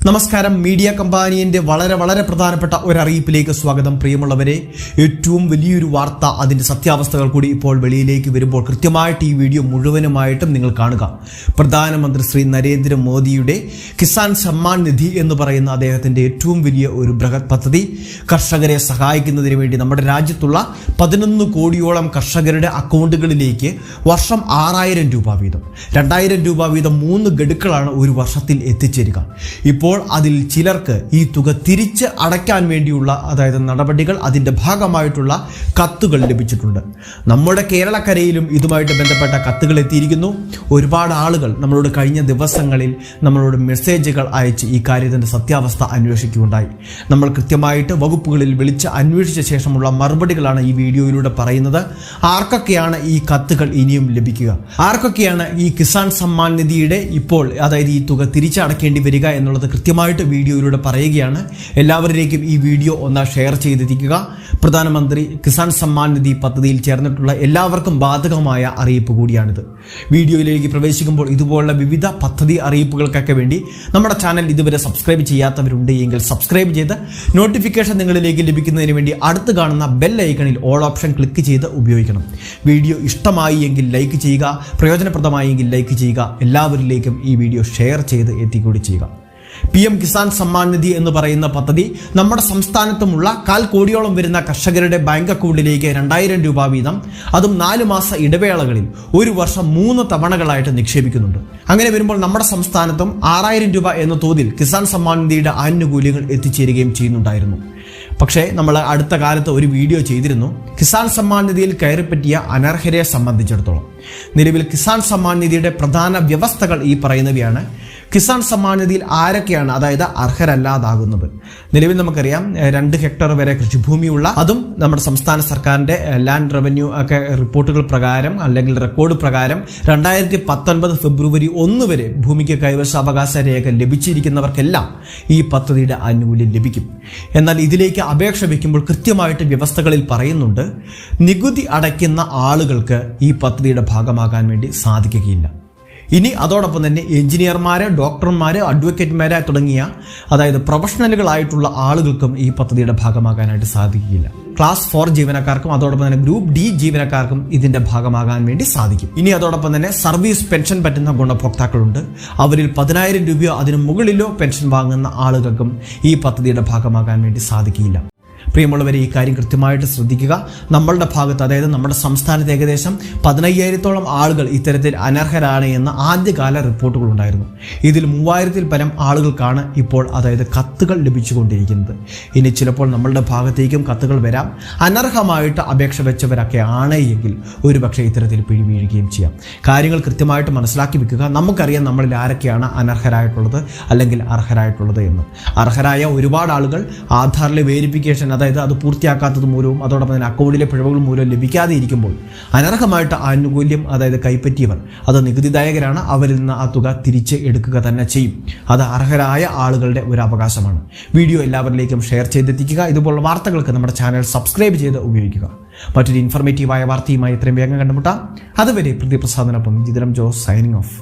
നമസ്കാരം. മീഡിയ കമ്പാനിയന്റെ വളരെ പ്രധാനപ്പെട്ട ഒരു അറിയിപ്പിലേക്ക് സ്വാഗതം. പ്രിയമുള്ളവരെ, ഏറ്റവും വലിയൊരു വാർത്ത, അതിന്റെ സത്യാവസ്ഥകൾ കൂടി ഇപ്പോൾ വെളിയിലേക്ക് വരുമ്പോൾ കൃത്യമായിട്ട് ഈ വീഡിയോ മുഴുവനുമായിട്ടും നിങ്ങൾ കാണുക. പ്രധാനമന്ത്രി ശ്രീ നരേന്ദ്രമോദിയുടെ കിസാൻ സമ്മാൻ നിധി എന്ന് പറയുന്ന അദ്ദേഹത്തിന്റെ ഏറ്റവും വലിയ ഒരു ബൃഹത് പദ്ധതി, കർഷകരെ സഹായിക്കുന്നതിന് വേണ്ടി നമ്മുടെ രാജ്യത്തുള്ള 11 കോടിയോളം കർഷകരുടെ അക്കൗണ്ടുകളിലേക്ക് വർഷം 6000 രൂപ വീതം, 2000 രൂപ വീതം 3 ഗഡുക്കളാണ് ഒരു വർഷത്തിൽ എത്തിച്ചേരുക. ഇപ്പോൾ അതിൽ ചിലർക്ക് ഈ തുക തിരിച്ച് അടയ്ക്കാൻ വേണ്ടിയുള്ള നടപടികൾ, അതിൻ്റെ ഭാഗമായിട്ടുള്ള കത്തുകൾ ലഭിച്ചിട്ടുണ്ട്. നമ്മുടെ കേരളക്കരയിലും ഇതുമായിട്ട് ബന്ധപ്പെട്ട കത്തുകൾ എത്തിയിരിക്കുന്നു. ഒരുപാട് ആളുകൾ നമ്മളോട് കഴിഞ്ഞ ദിവസങ്ങളിൽ നമ്മളോട് മെസ്സേജുകൾ അയച്ച് ഈ കാര്യത്തിൻ്റെ സത്യാവസ്ഥ അന്വേഷിക്കുകയുണ്ടായി. നമ്മൾ കൃത്യമായിട്ട് വകുപ്പുകളിൽ വിളിച്ച് അന്വേഷിച്ച ശേഷമുള്ള മറുപടികളാണ് ഈ വീഡിയോയിലൂടെ പറയുന്നത്. ആർക്കൊക്കെയാണ് ഈ കത്തുകൾ ഇനിയും ലഭിക്കുക, ആർക്കൊക്കെയാണ് ഈ കിസാൻ സമ്മാൻ നിധിയുടെ ഇപ്പോൾ ഈ തുക തിരിച്ചടക്കേണ്ടി വരിക എന്നുള്ളത് കൃത്യമായിട്ട് വീഡിയോയിലൂടെ പറയുകയാണ്. എല്ലാവരിലേക്കും ഈ വീഡിയോ ഒന്ന് ഷെയർ ചെയ്തിരിക്കുക. പ്രധാനമന്ത്രി കിസാൻ സമ്മാൻ നിധി പദ്ധതിയിൽ ചേർന്നിട്ടുള്ള എല്ലാവർക്കും ബാധകമായ അറിയിപ്പ് കൂടിയാണിത്. വീഡിയോയിലേക്ക് പ്രവേശിക്കുമ്പോൾ ഇതുപോലുള്ള വിവിധ പദ്ധതി അറിയിപ്പുകൾക്കൊക്കെ വേണ്ടി നമ്മുടെ ചാനൽ ഇതുവരെ സബ്സ്ക്രൈബ് ചെയ്യാത്തവരുണ്ട് എങ്കിൽ സബ്സ്ക്രൈബ് ചെയ്ത് നോട്ടിഫിക്കേഷൻ നിങ്ങളിലേക്ക് ലഭിക്കുന്നതിന് വേണ്ടി അടുത്ത് കാണുന്ന ബെൽ ഐക്കണിൽ ഓൾ ഓപ്ഷൻ ക്ലിക്ക് ചെയ്ത് ഉപയോഗിക്കണം. വീഡിയോ ഇഷ്ടമായി എങ്കിൽ ലൈക്ക് ചെയ്യുക, പ്രയോജനപ്രദമായി എങ്കിൽ ലൈക്ക് ചെയ്യുക. എല്ലാവരിലേക്കും ഈ വീഡിയോ ഷെയർ ചെയ്ത് എത്തിക്കൂടി ചെയ്യുക. PM കിസാൻ സമ്മാൻ നിധി എന്ന് പറയുന്ന പദ്ധതി നമ്മുടെ സംസ്ഥാനത്തുമുള്ള 1/4 കോടിയോളം വരുന്ന കർഷകരുടെ ബാങ്ക് അക്കൗണ്ടിലേക്ക് 2000 രൂപ വീതം, അതും 4 മാസ ഇടവേളകളിൽ ഒരു വർഷം 3 തവണകളായിട്ട് നിക്ഷേപിക്കുന്നുണ്ട്. അങ്ങനെ വരുമ്പോൾ നമ്മുടെ സംസ്ഥാനത്തും 6000 രൂപ എന്ന തോതിൽ കിസാൻ സമ്മാൻ നിധിയുടെ ആനുകൂല്യങ്ങൾ എത്തിച്ചേരുകയും ചെയ്യുന്നുണ്ടായിരുന്നു. പക്ഷേ നമ്മൾ അടുത്ത കാലത്ത് ഒരു വീഡിയോ ചെയ്തിരുന്നു കിസാൻ സമ്മാൻ നിധിയിൽ കയറിപ്പറ്റിയ അനർഹരെ സംബന്ധിച്ചിടത്തോളം. നിലവിൽ കിസാൻ സമ്മാൻ നിധിയുടെ പ്രധാന വ്യവസ്ഥകൾ ഈ പറയുന്നവയാണ്. കിസാൻ സമ്മാൻ നിധിയിൽ ആരൊക്കെയാണ് അർഹരല്ലാതാകുന്നത്? നിലവിൽ നമുക്കറിയാം 2 ഹെക്ടർ വരെ കൃഷിഭൂമിയുള്ള, അതും നമ്മുടെ സംസ്ഥാന സർക്കാരിന്റെ ലാൻഡ് റവന്യൂ ഒക്കെ റിപ്പോർട്ടുകൾ പ്രകാരം അല്ലെങ്കിൽ റെക്കോർഡ് പ്രകാരം 2019 ഫെബ്രുവരി 1 വരെ ഭൂമിക്ക് കൈവശാവകാശ രേഖ ലഭിച്ചിരിക്കുന്നവർക്കെല്ലാം ഈ പദ്ധതിയുടെ ആനുകൂല്യം ലഭിക്കും. എന്നാൽ ഇതിലേക്ക് അപേക്ഷ വയ്ക്കുമ്പോൾ കൃത്യമായിട്ട് വ്യവസ്ഥകളിൽ പറയുന്നുണ്ട്, നികുതി അടയ്ക്കുന്ന ആളുകൾക്ക് ഈ പദ്ധതിയുടെ ഭാഗമാകാൻ വേണ്ടി സാധിക്കുകയില്ല. ഇനി അതോടൊപ്പം തന്നെ എഞ്ചിനീയർമാര്, ഡോക്ടർമാര്, അഡ്വക്കേറ്റ്മാര് തുടങ്ങിയ പ്രൊഫഷണലുകളായിട്ടുള്ള ആളുകൾക്കും ഈ പദ്ധതിയുടെ ഭാഗമാകാനായിട്ട് സാധിക്കുകയില്ല. ക്ലാസ് 4 ജീവനക്കാർക്കും അതോടൊപ്പം തന്നെ ഗ്രൂപ്പ് D ജീവനക്കാർക്കും ഇതിന്റെ ഭാഗമാകാൻ വേണ്ടി സാധിക്കും. ഇനി അതോടൊപ്പം തന്നെ സർവീസ് പെൻഷൻ പറ്റുന്ന ഗുണഭോക്താക്കളുണ്ട്. അവരിൽ 10000 രൂപയോ അതിനു മുകളിലോ പെൻഷൻ വാങ്ങുന്ന ആളുകൾക്കും ഈ പദ്ധതിയുടെ ഭാഗമാകാൻ വേണ്ടി സാധിക്കില്ല. പ്രിയമുള്ളവരെ, ഈ കാര്യം കൃത്യമായിട്ട് ശ്രദ്ധിക്കുക. നമ്മളുടെ ഭാഗത്ത് നമ്മുടെ സംസ്ഥാനത്ത് ഏകദേശം 15000-ഓളം ആളുകൾ ഇത്തരത്തിൽ അനർഹരാണ് എന്ന ആദ്യകാല റിപ്പോർട്ടുകൾ ഉണ്ടായിരുന്നു. ഇതിൽ 3000-ൽ പരം ആളുകൾക്കാണ് ഇപ്പോൾ കത്തുകൾ ലഭിച്ചുകൊണ്ടിരിക്കുന്നത്. ഇനി ചിലപ്പോൾ നമ്മളുടെ ഭാഗത്തേക്കും കത്തുകൾ വരാം. അനർഹമായിട്ട് അപേക്ഷ വെച്ചവരൊക്കെ ആണ് എങ്കിൽ ഒരുപക്ഷെ ഇത്തരത്തിൽ പിടിവീഴുകയും ചെയ്യാം. കാര്യങ്ങൾ കൃത്യമായിട്ട് മനസ്സിലാക്കി വെക്കുക. നമുക്കറിയാം നമ്മളിൽ ആരൊക്കെയാണ് അനർഹരായിട്ടുള്ളത് അല്ലെങ്കിൽ അർഹരായിട്ടുള്ളത് എന്ന്. അർഹരായ ഒരുപാട് ആളുകൾ ആധാറിലെ വേരിഫിക്കേഷൻ അത് പൂർത്തിയാക്കാത്തത് മൂലവും അതോടൊപ്പം തന്നെ അക്കൗണ്ടിലെ പിഴവുകൾ മൂലവും ലഭിക്കാതെ ഇരിക്കുമ്പോൾ അനർഹമായിട്ട് ആനുകൂല്യം കൈപ്പറ്റിയവർ, അത് നികുതിദായകരാണ്, അവരിൽ നിന്ന് ആ തുക തിരിച്ച് എടുക്കുക തന്നെ ചെയ്യും. അത് അർഹരായ ആളുകളുടെ ഒരു അവകാശമാണ്. വീഡിയോ എല്ലാവരിലേക്കും ഷെയർ ചെയ്തെത്തിക്കുക. ഇതുപോലുള്ള വാർത്തകൾക്ക് നമ്മുടെ ചാനൽ സബ്സ്ക്രൈബ് ചെയ്ത് ഉപയോഗിക്കുക. മറ്റൊരു ഇൻഫർമേറ്റീവായ വാർത്തയുമായി എത്രയും വേഗം കണ്ടുമുട്ടാം. അതുവരെ പ്രതിപ്രസാദനൊപ്പം ജിതരം ജോസ് സൈനിങ് ഓഫ്.